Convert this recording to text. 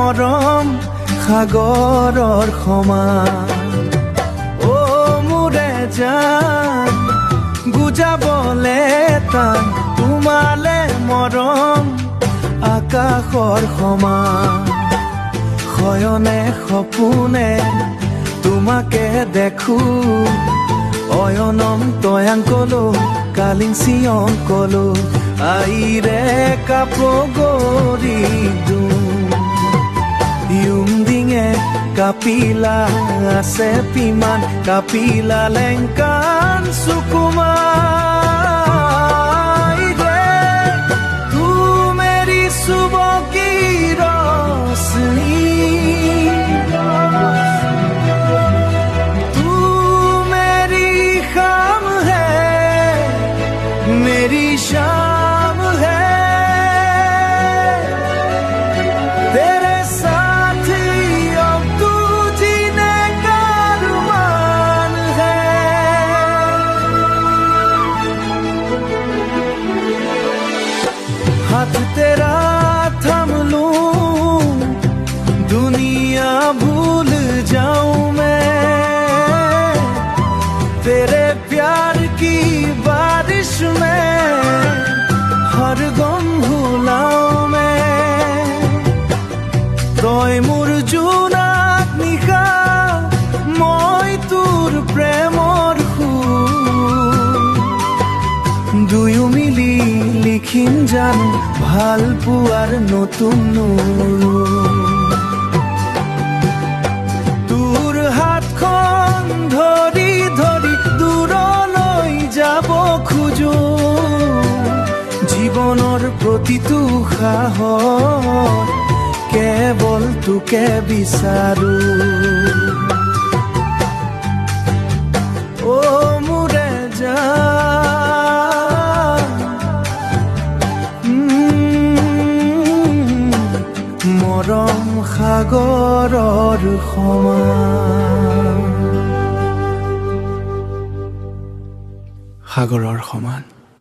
মৰম সাগৰৰ সমান অ মোৰে জান বুজাবলে টান তোমালে মৰম আকাশৰ সমান শয়নে সপোনে তোমাকে দেখো অয়নম তয়াঙ্কলো কালিংচিয়ঙ্কলো আইরে কাপগরি ইউমদিঙে কাপিলা আছে পিমান কাপিলা লেংকান সুকুমাই রে তু মেরি সুবহ কি রোশনী मेरी शाम है तेरे साथ अब तू जीने का अरमान है हाथ तेरा थम लूं दुनिया भूल जाऊं मैं तेरे प्यार की बारिश में हर गम भुलाऊं मैं तोय मोर जुनात निशा মই তোর প্রেমর সুর দুয়ো মিলি লিখিম জানো ভাল পোৱাৰ নতুন তোৰ হাতখন ধৰি ধৰি দূৰলৈ যাব খোজো জীৱনৰ প্ৰতিটো সাহস কেৱল তোকে বিচাৰো অ মোৰে জান মৰম সাগৰৰ সমান সাগৰৰ সমান